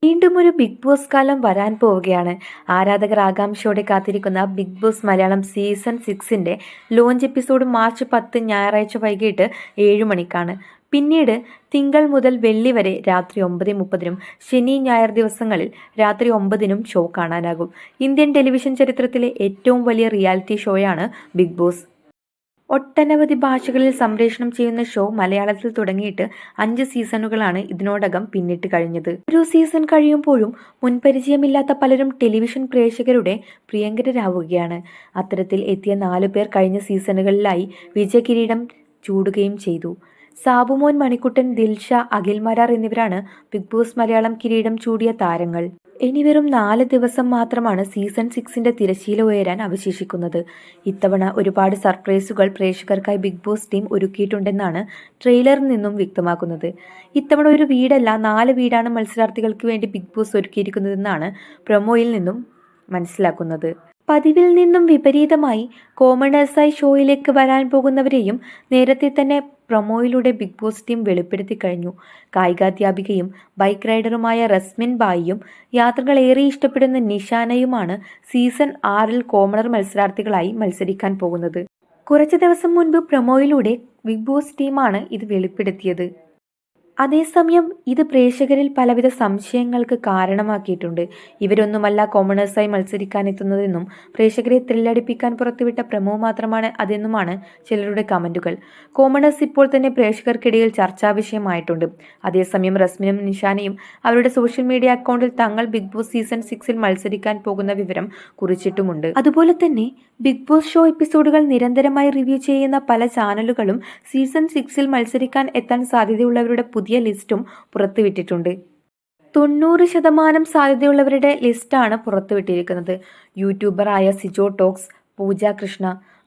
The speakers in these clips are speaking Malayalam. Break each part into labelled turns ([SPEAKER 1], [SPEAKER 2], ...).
[SPEAKER 1] വീണ്ടും ഒരു ബിഗ് ബോസ് കാലം വരാൻ പോവുകയാണ്. ആരാധകർ ആകാംക്ഷയോടെ കാത്തിരിക്കുന്ന ബിഗ് ബോസ് മലയാളം സീസൺ 6ന്റെ ലോഞ്ച് എപ്പിസോഡ് മാർച്ച് 10 ഞായറാഴ്ച വൈകിട്ട് 7 മണിക്കാണ്. പിന്നീട് തിങ്കൾ മുതൽ വെള്ളി വരെ രാത്രി 9:30-നും ശനി ഞായർ ദിവസങ്ങളിൽ രാത്രി 9-നും ഷോ കാണാനാകും. ഇന്ത്യൻ ടെലിവിഷൻ ചരിത്രത്തിലെ ഏറ്റവും വലിയ റിയാലിറ്റി ഷോയാണ് ബിഗ് ബോസ്. ഒട്ടനവധി ഭാഷകളിൽ സംപ്രേഷണം ചെയ്യുന്ന ഷോ മലയാളത്തിൽ തുടങ്ങിയിട്ട് 5 സീസണുകളാണ് ഇതിനോടകം പിന്നിട്ട് കഴിഞ്ഞത്. ഒരു സീസൺ കഴിയുമ്പോഴും മുൻപരിചയമില്ലാത്ത പലരും ടെലിവിഷൻ പ്രേക്ഷകരുടെ പ്രിയങ്കരരാവുകയാണ്. അത്തരത്തിൽ എത്തിയ 4 പേർ കഴിഞ്ഞ സീസണുകളിലായി വിജയകിരീടം ചൂടുകയും ചെയ്തു. സാബുമോൻ, മണിക്കുട്ടൻ, ദിൽഷ, അഖിൽ മാരാർ എന്നിവരാണ് ബിഗ് ബോസ് മലയാളം കിരീടം ചൂടിയ താരങ്ങൾ. ഇനി വെറും 4 ദിവസം മാത്രമാണ് സീസൺ 6ന്റെ തിരശ്ശീല ഉയരാൻ അവശേഷിക്കുന്നത്. ഇത്തവണ ഒരുപാട് സർപ്രൈസുകൾ പ്രേക്ഷകർക്കായി ബിഗ് ബോസ് ടീം ഒരുക്കിയിട്ടുണ്ടെന്നാണ് ട്രെയിലറിൽ നിന്നും വ്യക്തമാക്കുന്നത്. ഇത്തവണ ഒരു വീടല്ല 4 വീടാണ് മത്സരാർത്ഥികൾക്ക് വേണ്ടി ബിഗ് ബോസ് ഒരുക്കിയിരിക്കുന്നതെന്നാണ് പ്രൊമോയിൽ നിന്നും മനസ്സിലാക്കുന്നത്. പതിവിൽ നിന്നും വിപരീതമായി കോമണേഴ്സായി ഷോയിലേക്ക് വരാൻ പോകുന്നവരെയും നേരത്തെ തന്നെ പ്രൊമോയിലൂടെ ബിഗ് ബോസ് ടീം വെളിപ്പെടുത്തി കഴിഞ്ഞു. കായികാധ്യാപികയും ബൈക്ക് റൈഡറുമായ റസ്മിൻ ബായിയും യാത്രകൾ ഏറെ ഇഷ്ടപ്പെടുന്ന നിഷാനയുമാണ് സീസൺ 6ൽ കോമണർ മത്സരാർത്ഥികളായി മത്സരിക്കാൻ പോകുന്നത്. കുറച്ച് ദിവസം മുൻപ് പ്രൊമോയിലൂടെ ബിഗ് ബോസ് ടീമാണ് ഇത് വെളിപ്പെടുത്തിയത്. അതേസമയം ഇത് പ്രേക്ഷകരിൽ പലവിധ സംശയങ്ങൾക്ക് കാരണമാക്കിയിട്ടുണ്ട്. ഇവരൊന്നുമല്ല കോമണേഴ്സായി മത്സരിക്കാനെത്തുന്നതെന്നും പ്രേക്ഷകരെ ത്രില്ലടിപ്പിക്കാൻ പുറത്തുവിട്ട പ്രമോ മാത്രമാണ് അതെന്നുമാണ് ചിലരുടെ കമന്റുകൾ. കോമണേഴ്സ് ഇപ്പോൾ തന്നെ പ്രേക്ഷകർക്കിടയിൽ ചർച്ചാ വിഷയമായിട്ടുണ്ട്. അതേസമയം റസ്മിനും നിഷാനയും അവരുടെ സോഷ്യൽ മീഡിയ അക്കൗണ്ടിൽ തങ്ങൾ ബിഗ് ബോസ് സീസൺ 6ൽ മത്സരിക്കാൻ പോകുന്ന വിവരം കുറിച്ചിട്ടുമുണ്ട്. അതുപോലെ തന്നെ ബിഗ് ബോസ് ഷോ എപ്പിസോഡുകൾ നിരന്തരമായി റിവ്യൂ ചെയ്യുന്ന പല ചാനലുകളും സീസൺ 6ൽ മത്സരിക്കാൻ എത്താൻ സാധ്യതയുള്ളവരുടെ പുതിയ ലിസ്റ്റും പുറത്തുവിട്ടിട്ടുണ്ട്. 90% സാധ്യതയുള്ളവരുടെ ലിസ്റ്റാണ് പുറത്തുവിട്ടിരിക്കുന്നത്. യൂട്യൂബറായ സിജോ ടോക്സ്, പൂജ കൃഷ്ണ,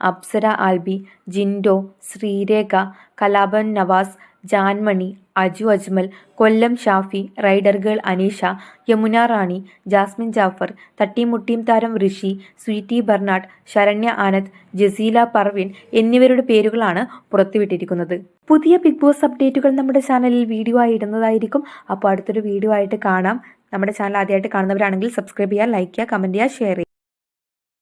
[SPEAKER 1] അപ്സര ആൽബി, ജിൻഡോ, ശ്രീരേഖ, കലാഭൻ നവാസ്, ജാൻമണി, അജു അജ്മൽ, കൊല്ലം ഷാഫി, റൈഡർ ഗേൾ അനീഷ, യമുന റാണി, ജാസ്മിൻ ജാഫർ, തട്ടിമുട്ടിയും താരം ഋഷി, സ്വീറ്റി ബർണാഡ്, ശരണ്യ ആനന്ദ്, ജസീല പർവിൻ എന്നിവരുടെ പേരുകളാണ് പുറത്തുവിട്ടിരിക്കുന്നത്. പുതിയ ബിഗ് ബോസ് അപ്ഡേറ്റുകൾ നമ്മുടെ ചാനലിൽ വീഡിയോ ആയി ഇടുന്നതായിരിക്കും. അപ്പോൾ അടുത്തൊരു വീഡിയോ ആയിട്ട് കാണാം. നമ്മുടെ ചാനൽ ആദ്യമായിട്ട് കാണുന്നവരാണെങ്കിൽ സബ്സ്ക്രൈബ് ചെയ്യുക, ലൈക്ക് ചെയ്യുക, കമൻറ്റ് ചെയ്യുക, ഷെയർ ചെയ്യുക.